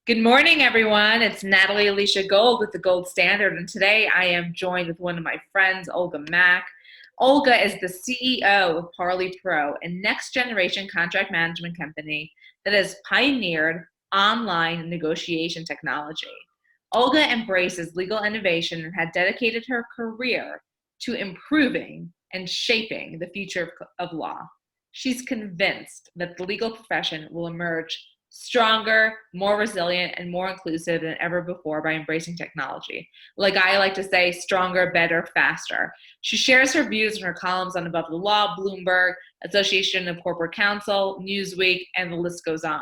Good morning, everyone. It's Natalie Alicia Gold with the Gold Standard, and today I am joined with one of my friends, Olga Mack. Olga is the CEO of Parley Pro, a next-generation contract management company that has pioneered online negotiation technology. Olga embraces legal innovation and had dedicated her career to improving and shaping the future of law. She's convinced that the legal profession will emerge stronger, more resilient, and more inclusive than ever before by embracing technology. Like I like to say, stronger, better, faster. She shares her views in her columns on Above the Law, Bloomberg, Association of Corporate Counsel, Newsweek, and the list goes on.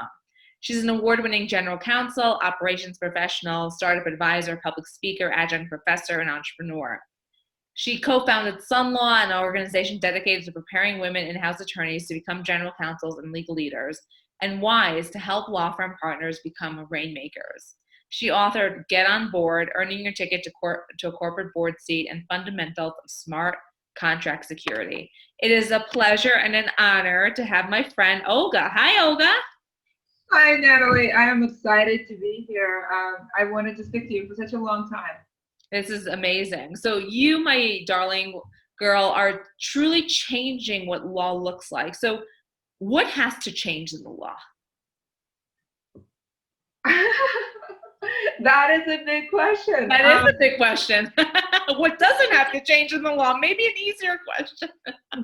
She's an award-winning general counsel, operations professional, startup advisor, public speaker, adjunct professor, and entrepreneur. She co-founded Sun Law, an organization dedicated to preparing women in-house attorneys to become general counsels and legal leaders, and Wise to help law firm partners become rainmakers. She authored Get on Board, Earning Your Ticket to a Corporate Board Seat, and Fundamentals of Smart Contract Security. It is a pleasure and an honor to have my friend Olga. Hi, Olga. Hi, Natalie. I am excited to be here. I wanted to speak to you for such a long time. This is amazing. So you, my darling girl, are truly changing what law looks like. So what has to change in the law? That is a big question. That is a big question. What doesn't have to change in the law? Maybe an easier question.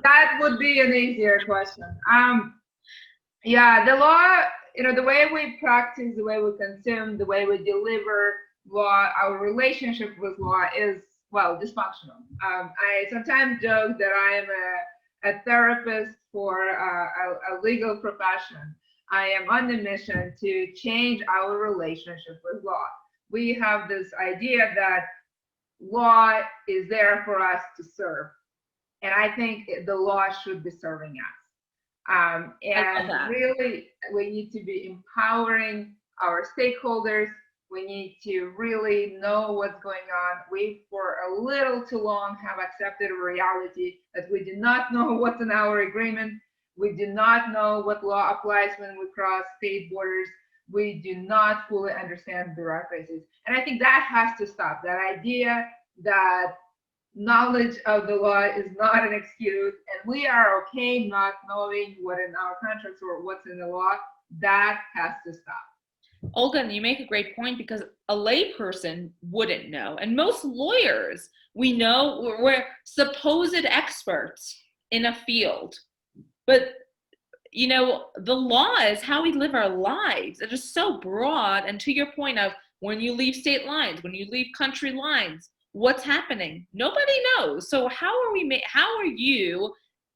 That would be an easier question. Yeah, the law, the way we practice, the way we consume, the way we deliver law, our relationship with law is, well, dysfunctional. I sometimes joke that I am a therapist for a legal profession. I am on the mission to change our relationship with law. We have this idea that law is there for us to serve. And I think the law should be serving us. And really, we need to be empowering our stakeholders. We need to really know what's going on. We, for a little too long, have accepted a reality that we do not know what's in our agreement. We do not know what law applies when we cross state borders. We do not fully understand bureaucracies. And I think that has to stop. That idea that knowledge of the law is not an excuse, and we are okay not knowing what in our contracts or what's in the law, that has to stop. Olga, you make a great point because a layperson wouldn't know. And most lawyers, we know we're supposed experts in a field. But, the law is how we live our lives. It is so broad. And to your point of when you leave state lines, when you leave country lines, what's happening? Nobody knows. So how are you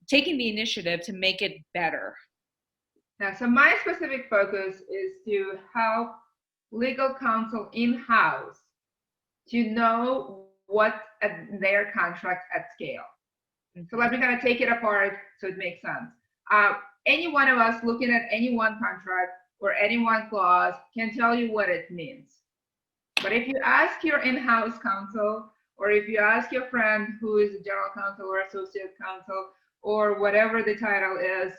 taking the initiative to make it better? Yeah, so my specific focus is to help legal counsel in-house to know what's at their contracts at scale. So let me kind of take it apart so it makes sense. Any one of us looking at any one contract or any one clause can tell you what it means. But if you ask your in-house counsel, or if you ask your friend who is a general counsel or associate counsel, or whatever the title is,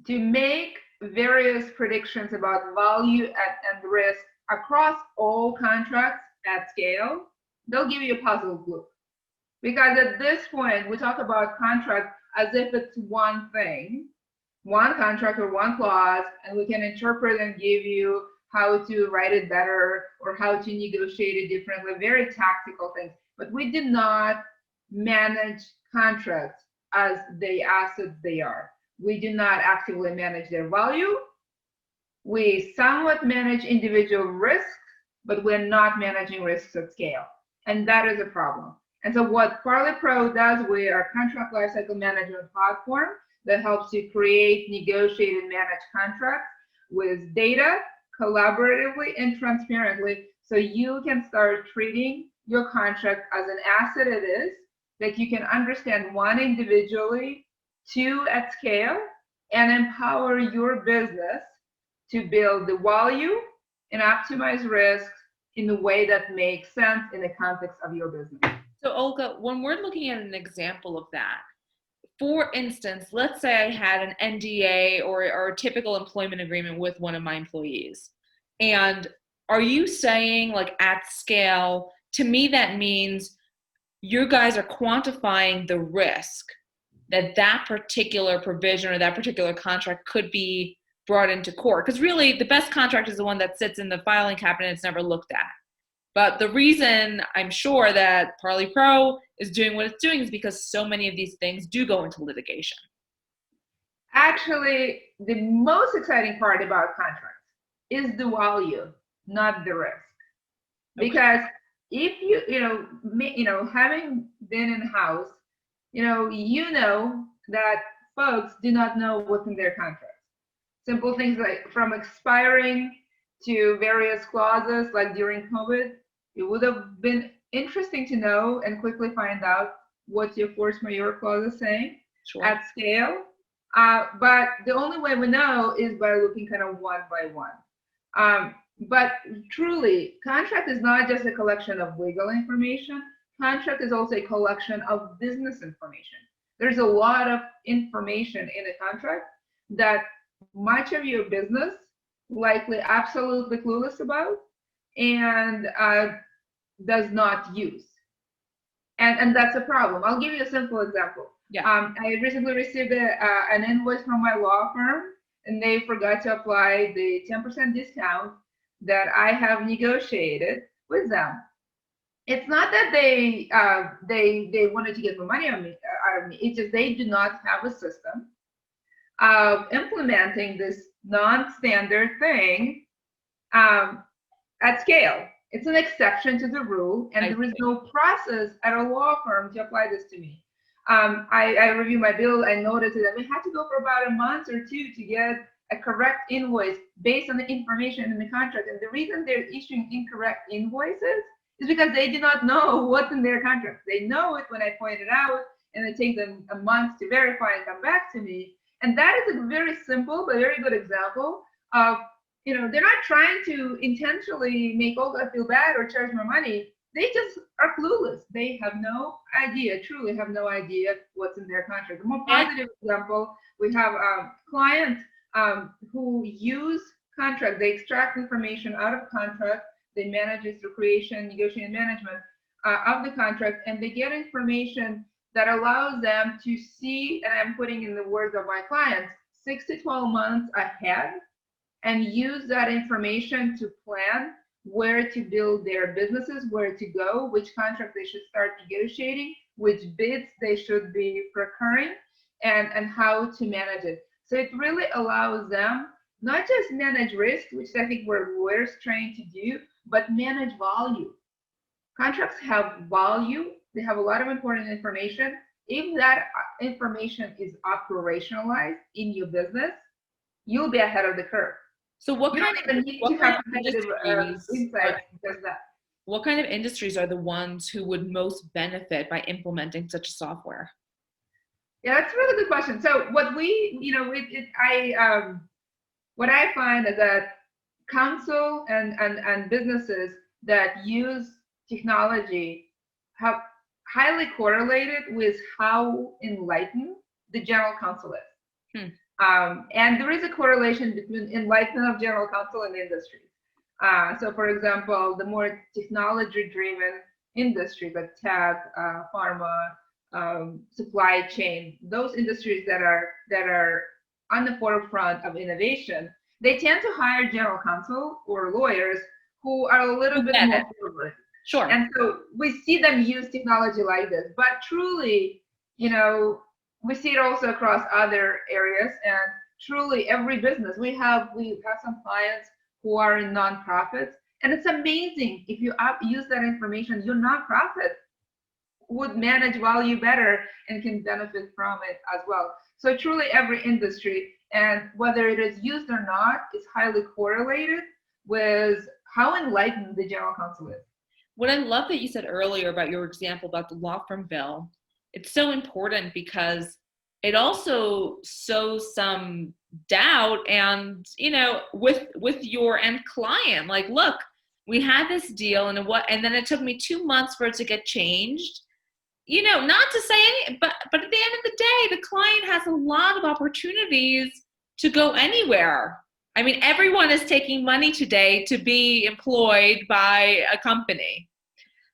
to make various predictions about value and risk across all contracts at scale, they'll give you a puzzle look. Because at this point, we talk about contract as if it's one thing, one contract or one clause, and we can interpret and give you how to write it better or how to negotiate it differently, very tactical things. But we did not manage contracts as the assets they are. We do not actively manage their value. We somewhat manage individual risks, but we're not managing risks at scale. And that is a problem. And so what Parley Pro does, we are a contract lifecycle management platform that helps you create, negotiate, and manage contracts with data, collaboratively and transparently, so you can start treating your contract as an asset it is, that you can understand one individually, two at scale, and empower your business to build the value and optimize risks in the way that makes sense in the context of your business. So Olga, when we're looking at an example of that, for instance, let's say I had an NDA or a typical employment agreement with one of my employees, And are you saying like at scale? To me, that means you guys are quantifying the risk that that particular provision or that particular contract could be brought into court. Because really, the best contract is the one that sits in the filing cabinet and it's never looked at. But the reason I'm sure that Parley Pro is doing what it's doing is because so many of these things do go into litigation. Actually, the most exciting part about contracts is the value, not the risk. Because if having been in house, you know that folks do not know what's in their contracts. Simple things like from expiring to various clauses, like during COVID, it would have been interesting to know and quickly find out what your force majeure clause is saying at scale. But the only way we know is by looking kind of one by one. But truly, contract is not just a collection of legal information. Contract is also a collection of business information. There's a lot of information in a contract that much of your business likely absolutely clueless about and does not use. And that's a problem. I'll give you a simple example. Yeah. I recently received an invoice from my law firm, and they forgot to apply the 10% discount that I have negotiated with them. It's not that they wanted to get more money out of me. It's just they do not have a system of implementing this non-standard thing at scale. It's an exception to the rule, and there is no process at a law firm to apply this to me. I reviewed my bill. I noticed that we had to go for about a month or two to get a correct invoice based on the information in the contract. And the reason they're issuing incorrect invoices is because they do not know what's in their contract. They know it when I point it out, and it takes them a month to verify and come back to me. And that is a very simple but very good example of, they're not trying to intentionally make Olga feel bad or charge more money. They just are clueless. They have no idea, truly have no idea what's in their contract. A more positive example, we have clients who use contract. They extract information out of contract. They manage it through creation, negotiation, management of the contract, and they get information that allows them to see, and I'm putting in the words of my clients, 6 to 12 months ahead, and use that information to plan where to build their businesses, where to go, which contract they should start negotiating, which bids they should be procuring, and how to manage it. So it really allows them not just manage risk, which I think we're lawyers trained to do, but manage value. Contracts have value. They have a lot of important information. If that information is operationalized in your business, you'll be ahead of the curve. So what kind of industries are the ones who would most benefit by implementing such a software? Yeah, that's a really good question. So what what I find is that counsel and businesses that use technology have highly correlated with how enlightened the general counsel is. And there is a correlation between enlightenment of general counsel and industries. So for example, the more technology-driven industries like tech, pharma, supply chain, those industries that are on the forefront of innovation, they tend to hire general counsel or lawyers who are a little bit more forward. Sure. And so we see them use technology like this, but truly, we see it also across other areas, and truly every business. We have some clients who are in nonprofits, and it's amazing if you use that information, your nonprofit would manage value better and can benefit from it as well. So truly every industry, and whether it is used or not, is highly correlated with how enlightened the general counsel is. What I love that you said earlier about your example about the law firm bill, it's so important because it also sows some doubt and, with your end client, like, look, we had this deal and then it took me 2 months for it to get changed. Not to say any, but at the end of the day, the client has a lot of opportunities to go anywhere I mean, everyone is taking money today to be employed by a company.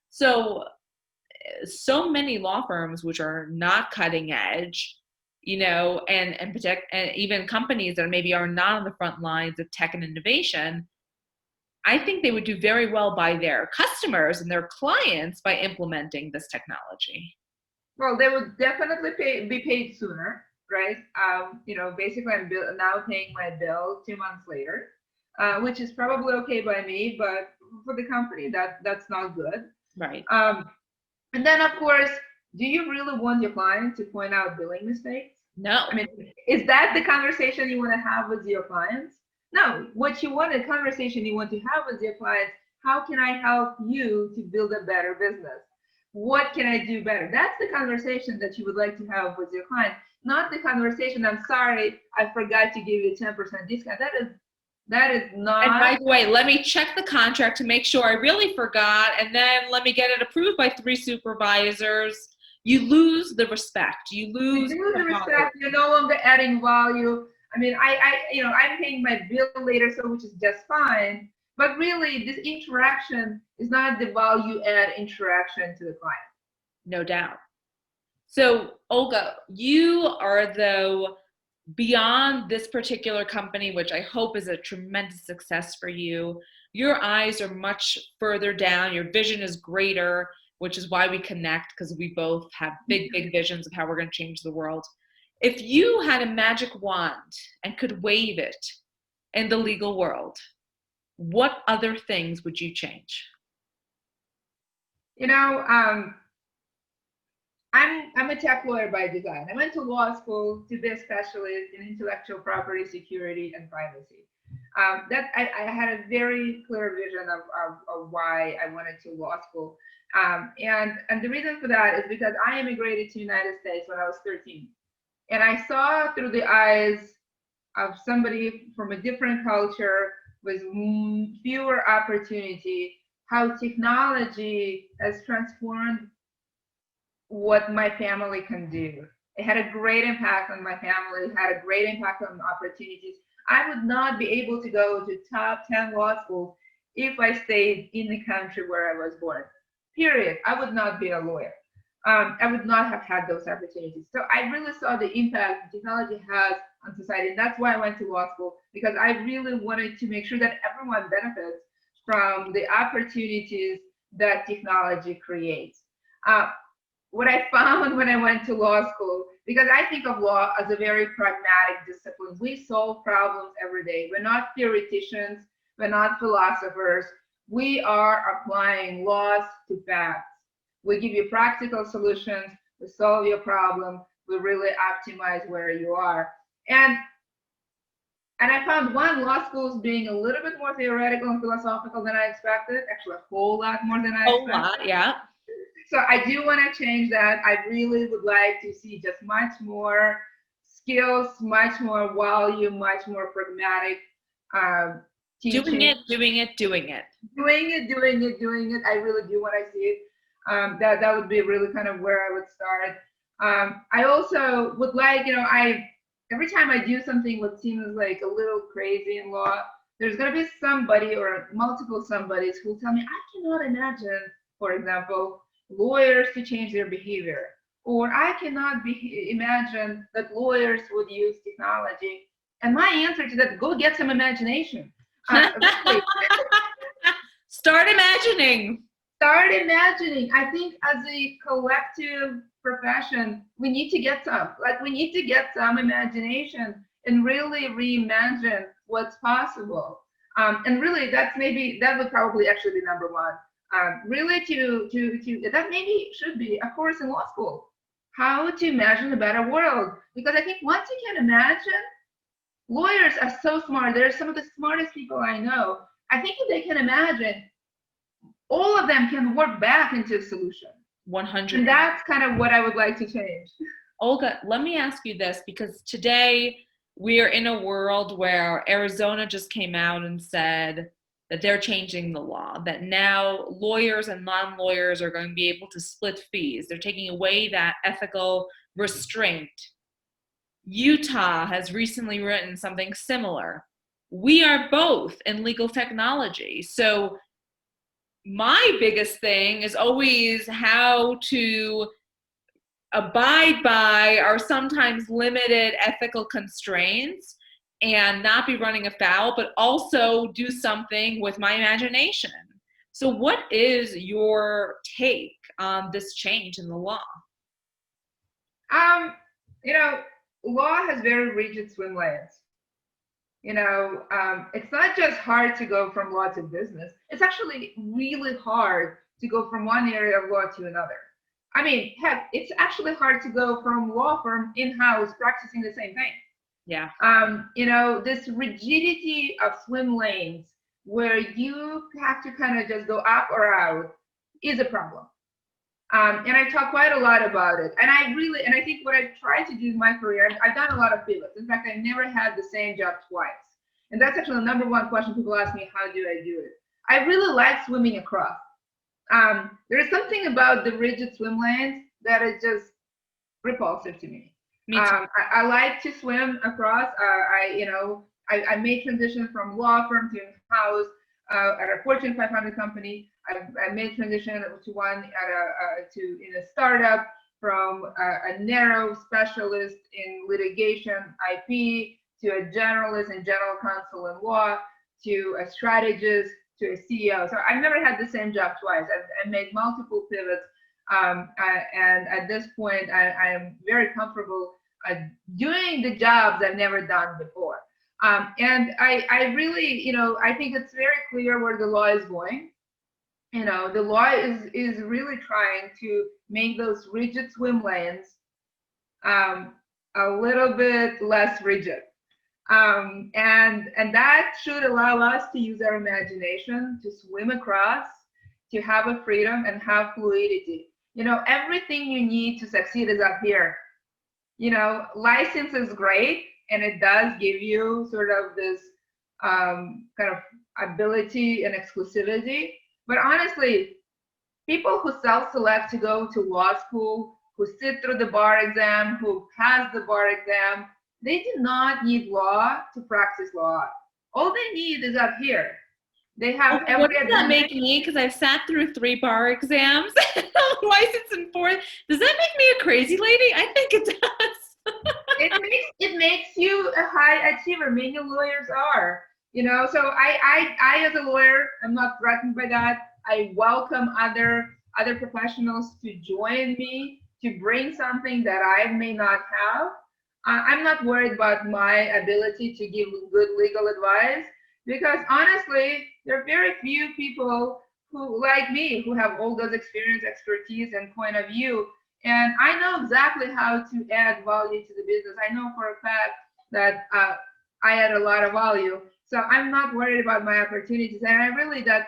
So, so many law firms which are not cutting edge, and protect, and even companies that maybe are not on the front lines of tech and innovation, I think they would do very well by their customers and their clients by implementing this technology. Well, they would definitely be paid sooner, right? Basically, now paying my bill 2 months later, which is probably okay by me, but for the company, that's not good. Right. And then, of course, do you really want your client to point out billing mistakes? No. I mean, is that the conversation you want to have with your clients? No. What you want, a conversation you want to have with your clients, how can I help you to build a better business? What can I do better? That's the conversation that you would like to have with your client, not the conversation, I'm sorry, I forgot to give you a 10% discount. That is not. And by the way, let me check the contract to make sure I really forgot, and then let me get it approved by 3 supervisors. You lose the respect. You lose the respect. You're no longer adding value. I mean, I'm paying my bill later, so which is just fine. But really, this interaction is not the value add interaction to the client. No doubt. So, Olga, you are, though, beyond this particular company, which I hope is a tremendous success for you. Your eyes are much further down. Your vision is greater, which is why we connect, because we both have big, big visions of how we're going to change the world. If you had a magic wand and could wave it in the legal world, what other things would you change? I'm a tech lawyer by design. I went to law school to be a specialist in intellectual property, security, and privacy. I had a very clear vision of why I wanted to law school. And the reason for that is because I immigrated to the United States when I was 13. And I saw through the eyes of somebody from a different culture with fewer opportunity how technology has transformed what my family can do. It had a great impact on my family, it had a great impact on opportunities. I would not be able to go to top 10 law schools if I stayed in the country where I was born. Period. I would not be a lawyer. I would not have had those opportunities. So I really saw the impact technology has on society. And that's why I went to law school, because I really wanted to make sure that everyone benefits from the opportunities that technology creates. What I found when I went to law school, because I think of law as a very pragmatic discipline. We solve problems every day. We're not theoreticians, we're not philosophers. We are applying laws to facts. We give you practical solutions, we solve your problem, we really optimize where you are. And I found law schools being a little bit more theoretical and philosophical than I expected, actually a whole lot more than I expected. A lot, yeah. So I do want to change that. I really would like to see just much more skills, much more value, much more pragmatic teaching. Doing it. I really do want to see it. That would be really kind of where I would start. I also would like, every time I do something what seems like a little crazy in law, there's going to be somebody or multiple somebodies who will tell me, I cannot imagine, for example, lawyers to change their behavior, or I cannot imagine that lawyers would use technology. And my answer to that, go get some imagination. Start imagining. I think as a collective profession, we need to get some imagination and really reimagine what's possible. And really, that would probably actually be number one. Really to that maybe should be a course in law school, how to imagine a better world. Because I think once you can imagine, lawyers are so smart. They're some of the smartest people I know. I think if they can imagine, all of them can work back into a solution. 100. And that's kind of what I would like to change. Olga, let me ask you this, because today we're in a world where Arizona just came out and said that they're changing the law, that now lawyers and non-lawyers are going to be able to split fees. They're taking away that ethical restraint. Utah has recently written something similar. we are both in legal technology. So my biggest thing is always how to abide by our sometimes limited ethical constraints and not be running afoul, but also do something with my imagination. So, what is your take on this change in the law? Um, you know, law has very rigid swim lanes. It's not just hard to go from law to business. It's actually really hard to go from one area of law to another. I mean, heck, it's actually hard to go from law firm in-house practicing the same thing. Yeah. This rigidity of swim lanes where you have to kind of just go up or out is a problem. And I talk quite a lot about it. And I think what I've tried to do in my career, I've done a lot of pivots. In fact, I never had the same job twice. And that's actually the number one question people ask me, how do I do it? I really like swimming across. There is something about the rigid swim lanes that is just repulsive to me. Me too. I like to swim across. I made transition from law firm to in-house at a Fortune 500 company. I made transition to one in a startup, from a narrow specialist in litigation IP to a generalist in general counsel and law to a strategist to a CEO. So I've never had the same job twice. I've made multiple pivots. And at this point, I am very comfortable doing the jobs I've never done before. And I really, I think it's very clear where the law is going. The law is really trying to make those rigid swim lanes a little bit less rigid. And that should allow us to use our imagination to swim across, to have a freedom and have fluidity. Everything you need to succeed is up here. License is great, and it does give you sort of this kind of ability and exclusivity. But honestly, people who self-select to go to law school, who sit through the bar exam, who pass the bar exam, they do not need law to practice law. All they need is up here. They have every. What does that make me? Because I've sat through 3 bar exams, license in 4. Does that make me a crazy lady? I think it does. it makes you a high achiever. Many lawyers are. So I as a lawyer, I'm not threatened by that. I welcome other professionals to join me, to bring something that I may not have. I'm not worried about my ability to give good legal advice, because honestly, there are very few people who, like me, who have Olga's experience, expertise, and point of view. And I know exactly how to add value to the business. I know for a fact that I add a lot of value. So I'm not worried about my opportunities. And I really, that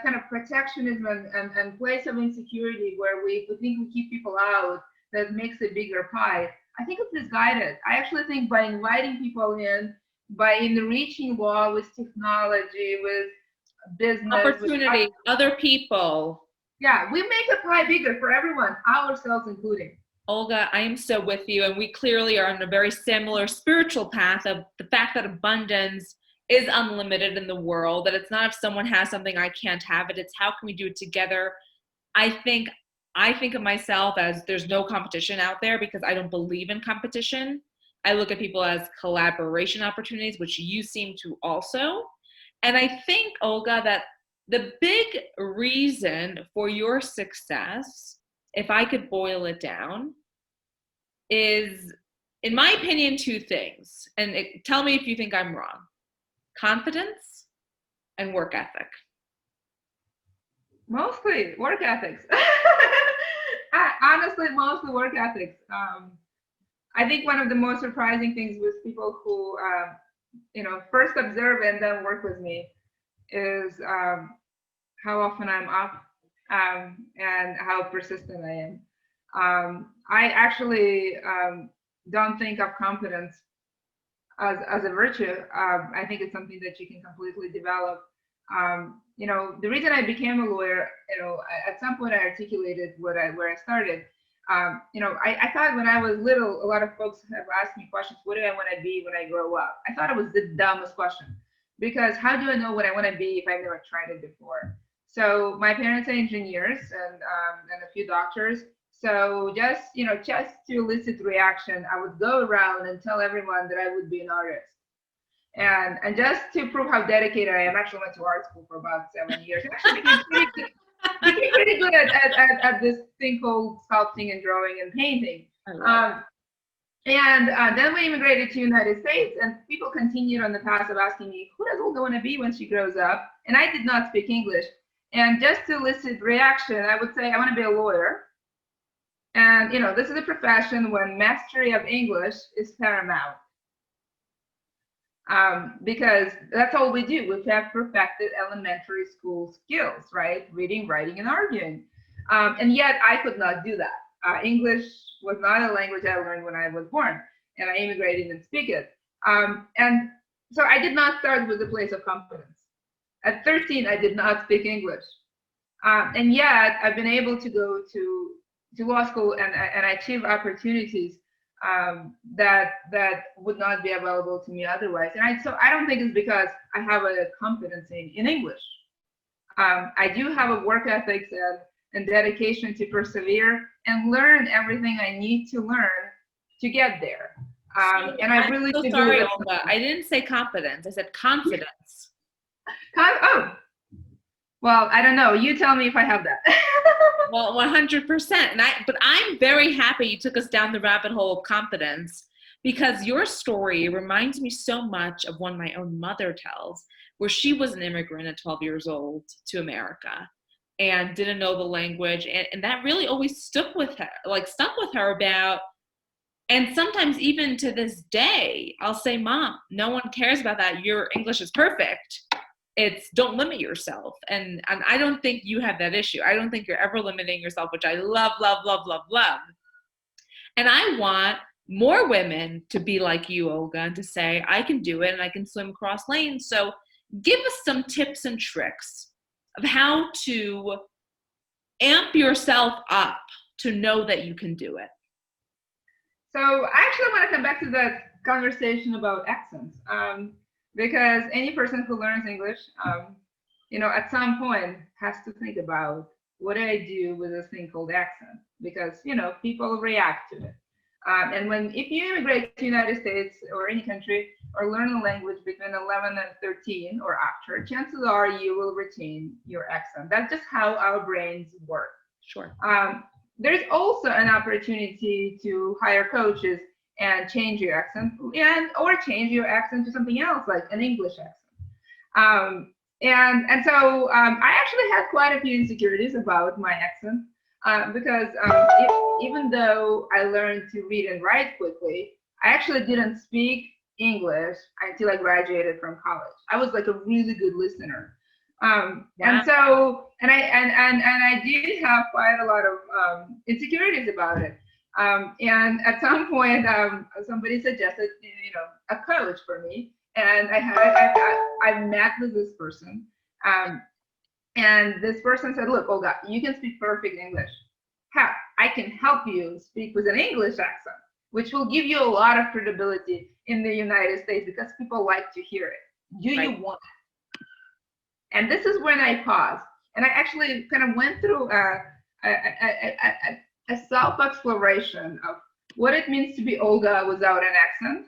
kind of protectionism and place of insecurity where we think we keep people out, that makes a bigger pie, I think it's misguided. I actually think by inviting people in, by enriching law with technology, with business, opportunity, with other people. Yeah, we make the pie bigger for everyone, ourselves including. Olga, I am so with you. And we clearly are on a very similar spiritual path of the fact that abundance is unlimited in the world, that it's not if someone has something, I can't have it. It's how can we do it together? I think of myself as there's no competition out there, because I don't believe in competition. I look at people as collaboration opportunities, which you seem to also. And I think, Olga, that the big reason for your success, if I could boil it down, is, in my opinion, 2 things. And tell me if you think I'm wrong. Confidence and work ethic. Mostly work ethics. Honestly, mostly work ethics. I think one of the most surprising things with people who, first observe and then work with me is how often I'm up and how persistent I am. I actually don't think of competence as a virtue. I think it's something that you can completely develop. The reason I became a lawyer, at some point I articulated where I started. I thought when I was little, a lot of folks have asked me questions, what do I want to be when I grow up? I thought it was the dumbest question. because how do I know what I want to be if I've never tried it before? So my parents are engineers and a few doctors. So just to elicit reaction, I would go around and tell everyone that I would be an artist. And just to prove how dedicated I am, actually went to art school for about 7 years. Actually became pretty good at this thing called sculpting and drawing and painting. And then we immigrated to the United States, and people continued on the path of asking me, who does Olga want to be when she grows up? And I did not speak English. And just to elicit reaction, I would say I want to be a lawyer. And, this is a profession when mastery of English is paramount. Because that's all we do. We have perfected elementary school skills, right? Reading, writing, and arguing. And yet I could not do that. English was not a language I learned when I was born, and I immigrated and speak it. And so I did not start with a place of confidence. At 13, I did not speak English. And yet I've been able to go to law school and achieve opportunities that would not be available to me otherwise. And so I don't think it's because I have a confidence in English. I do have a work ethics and dedication to persevere and learn everything I need to learn to get there. And I really I'm so sorry, Olga. I didn't say confidence. I said confidence. Oh, well, I don't know. You tell me if I have that. Well, 100%. But I'm very happy you took us down the rabbit hole of confidence, because your story reminds me so much of one my own mother tells, where she was an immigrant at 12 years old to America and didn't know the language. And that really always stuck with her about, and sometimes even to this day, I'll say, Mom, no one cares about that. Your English is perfect. It's don't limit yourself. And I don't think you have that issue. I don't think you're ever limiting yourself, which I love, love, love, love, love. And I want more women to be like you, Olga, and to say, I can do it and I can swim cross lanes. So give us some tips and tricks of how to amp yourself up to know that you can do it. So I actually want to come back to that conversation about accents. Because any person who learns English, at some point has to think about, what do I do with this thing called accent? Because, people react to it. And if you immigrate to the United States or any country or learn a language between 11 and 13 or after, chances are you will retain your accent. That's just how our brains work. Sure. There's also an opportunity to hire coaches and change your accent or change your accent to something else, like an English accent. And so I actually had quite a few insecurities about my accent because even though I learned to read and write quickly, I actually didn't speak English until I graduated from college. I was like a really good listener. And so I did have quite a lot of insecurities about it. And at some point, somebody suggested, a coach for me, and I met with this person, and this person said, "Look, Olga, you can speak perfect English. I can help you speak with an English accent, which will give you a lot of credibility in the United States because people like to hear it. Do you want it?" And this is when I paused, and I actually kind of went through a self-exploration of what it means to be Olga without an accent,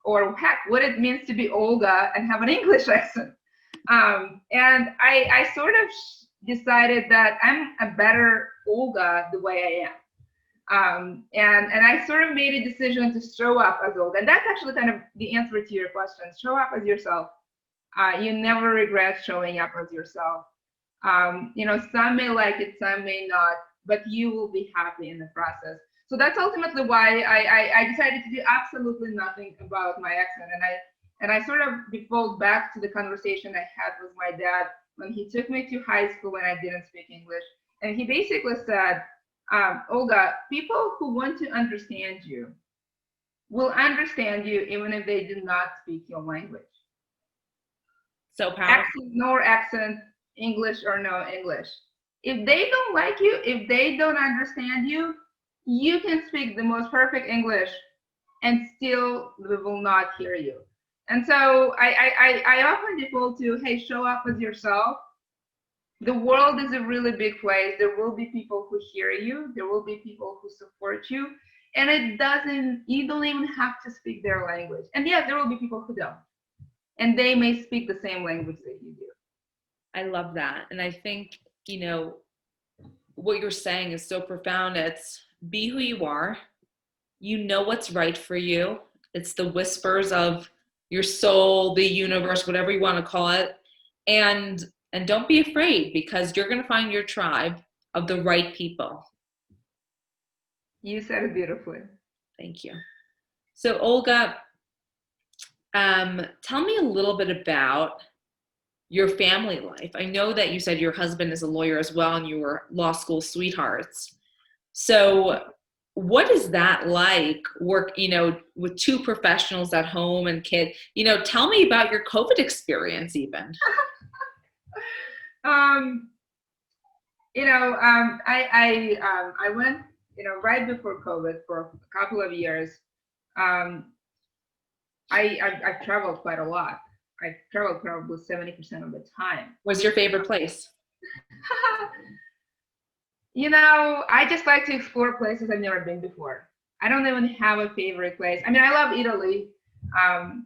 or what it means to be Olga and have an English accent. And I sort of decided that I'm a better Olga the way I am. And I sort of made a decision to show up as Olga. And that's actually kind of the answer to your question. Show up as yourself. You never regret showing up as yourself. Some may like it, some may not, but you will be happy in the process. So that's ultimately why I decided to do absolutely nothing about my accent. And I sort of default back to the conversation I had with my dad when he took me to high school when I didn't speak English. And he basically said, Olga, people who want to understand you will understand you even if they do not speak your language. So powerful. Accent, no accent, English or no English. If they don't like you, if they don't understand you, you can speak the most perfect English and still they will not hear you. And so I often default to, hey, show up as yourself. The world is a really big place. There will be people who hear you. There will be people who support you. And you don't even have to speak their language. And yes, there will be people who don't. And they may speak the same language that you do. I love that. And I think, what you're saying is so profound. It's be who you are. You know what's right for you. It's the whispers of your soul, the universe, whatever you want to call it. And don't be afraid, because you're going to find your tribe of the right people. You said it beautifully. Thank you. So Olga, tell me a little bit about your family life. I know that you said your husband is a lawyer as well, and you were law school sweethearts. So what is that like, work, with two professionals at home and kid? Tell me about your COVID experience even. I went, right before COVID for a couple of years. I've traveled quite a lot. I traveled probably 70% of the time. What's your favorite place? I just like to explore places I've never been before. I don't even have a favorite place. I mean, I love Italy, and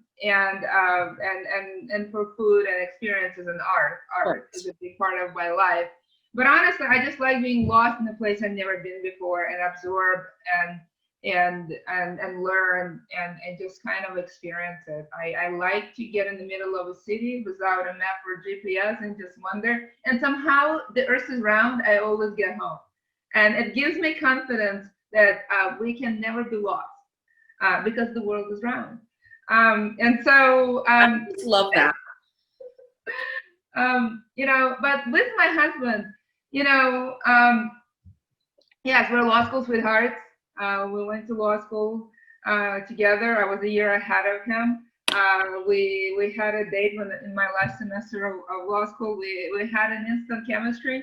for food and experiences and art. Art is a big part of my life. But honestly, I just like being lost in a place I've never been before and absorb and learn and just kind of experience it. I like to get in the middle of a city without a map or GPS and just wander. And somehow the earth is round. I always get home, and it gives me confidence that we can never be lost because the world is round. And so I just love that. But with my husband, yes, we're law school sweethearts. We went to law school together. I was a year ahead of him. We had a date in my last semester of law school. We had an instant chemistry.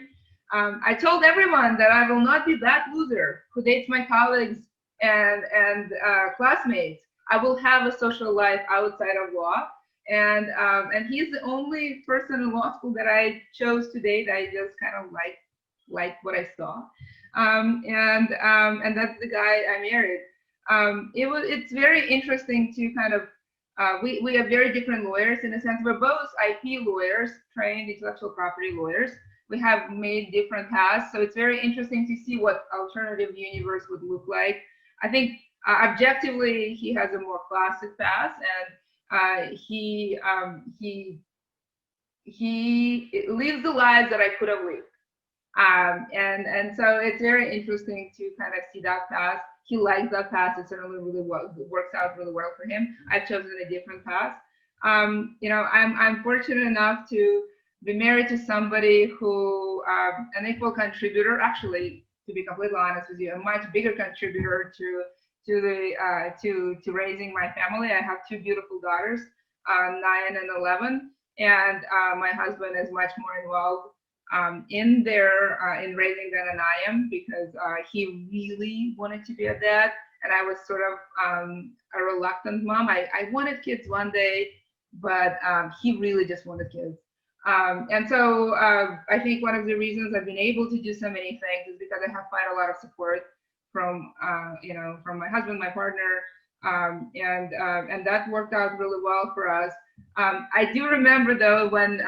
I told everyone that I will not be that loser who dates my colleagues and classmates. I will have a social life outside of law. And he's the only person in law school that I chose to date. I just kind of like what I saw. And that's the guy I married. It's very interesting to kind of, we are very different lawyers in a sense. We're both IP lawyers, trained intellectual property lawyers. We have made different paths. So it's very interesting to see what alternative universe would look like. I think objectively, he has a more classic path, and he lives the lives that I could have lived. And so it's very interesting to kind of see that path. He likes that path. It certainly really works out really well for him. I've chosen a different path. I'm fortunate enough to be married to somebody who an equal contributor, actually, to be completely honest with you, a much bigger contributor to raising my family. I have two beautiful daughters, 9 and 11, and my husband is much more involved in raising them than I am, because he really wanted to be a dad, and I was sort of a reluctant mom. I wanted kids one day, but he really just wanted kids. And so I think one of the reasons I've been able to do so many things is because I have quite a lot of support from my husband, my partner, and that worked out really well for us. I do remember though when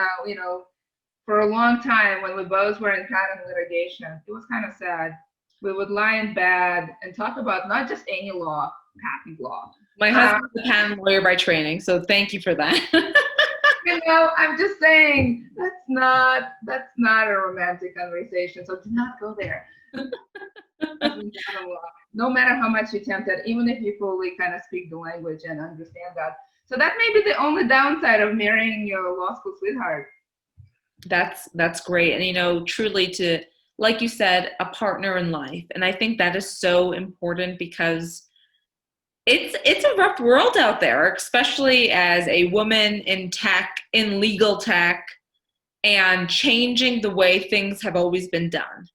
for a long time when we both were in patent litigation, it was kind of sad. We would lie in bed and talk about not just any law, patent law. My husband's a patent lawyer by training, so thank you for that. I'm just saying that's not a romantic conversation, so do not go there. No matter how much you attempt it, even if you fully kind of speak the language and understand that. So that may be the only downside of marrying your law school sweetheart. That's great. And truly, to, like you said, a partner in life. And I think that is so important, because it's a rough world out there, especially as a woman in tech, in legal tech, and changing the way things have always been done.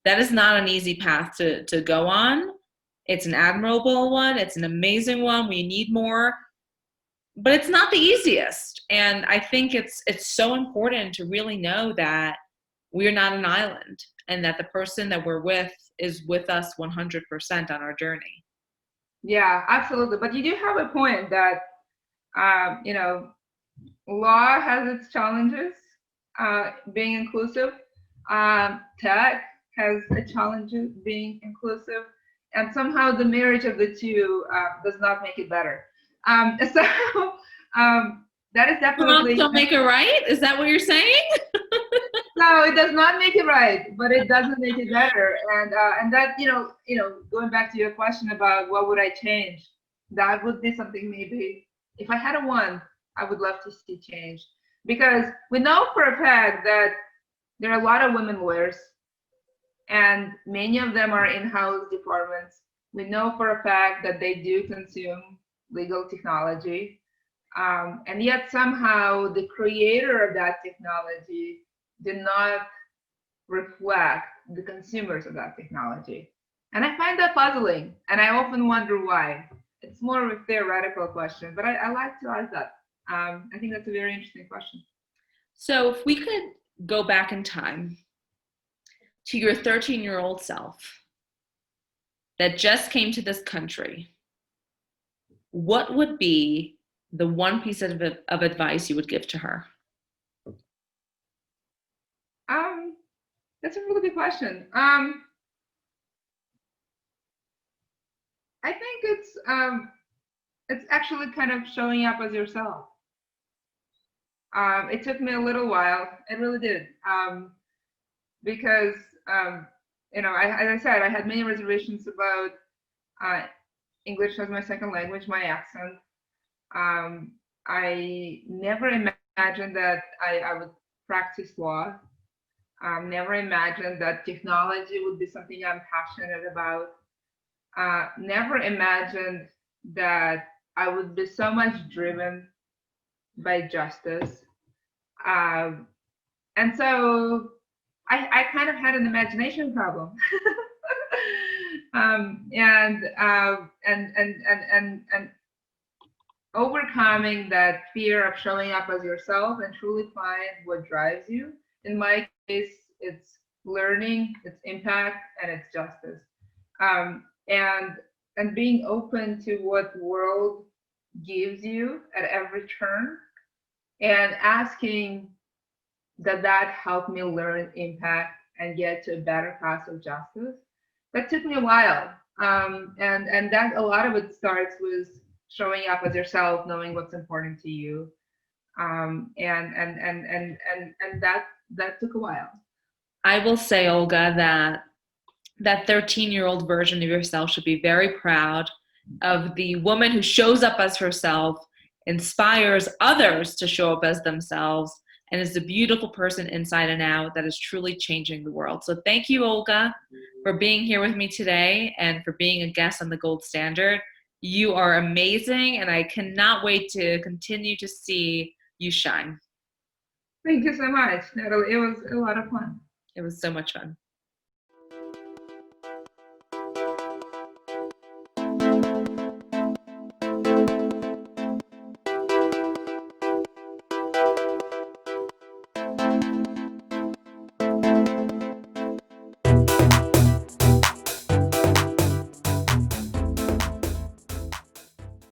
That is not an easy path to go on. It's an admirable one. It's an amazing one. We need more but it's not the easiest. And I think it's so important to really know that we're not an island and that the person that we're with is with us 100% on our journey. Yeah, absolutely. But you do have a point that, you know, law has its challenges, being inclusive. Tech has a challenge being inclusive, and somehow the marriage of the two does not make it better. So that is Wrongs definitely don't make it right. Is that what you're saying? no, it does not make it right, but it doesn't make it better. And that going back to your question about what would I change, that would be something maybe if I had a one, I would love to see change because we know for a fact that there are a lot of women lawyers, and many of them are in-house departments. We know for a fact that they do consume legal technology, and yet somehow the creator of that technology did not reflect the consumers of that technology. And I find that puzzling, and I often wonder why. It's more of a theoretical question, but I like to ask that. I think that's a very interesting question. So if we could go back in time to your 13-year-old self that just came to this country, what would be the one piece of advice you would give to her? That's a really good question. I think it's actually kind of showing up as yourself. It took me a little while. It really did. Because as I said, I had many reservations about English as my second language, my accent. I never imagined that I would practice law. Never imagined that technology would be something I'm passionate about. Never imagined that I would be so much driven by justice. And so I kind of had an imagination problem. And overcoming that fear of showing up as yourself and truly find what drives you. In my case, it's learning, it's impact, and it's justice. And being open to what world gives you at every turn, and asking that helped me learn impact and get to a better path of justice. That took me a while, and that a lot of it starts with showing up as yourself, knowing what's important to you, and that took a while. I will say, Olga, that 13-year-old version of yourself should be very proud of the woman who shows up as herself, inspires others to show up as themselves, and is a beautiful person inside and out that is truly changing the world. So thank you, Olga, for being here with me today and for being a guest on The Gold Standard. You are amazing, and I cannot wait to continue to see you shine. Thank you so much, Natalie. It was a lot of fun. It was so much fun.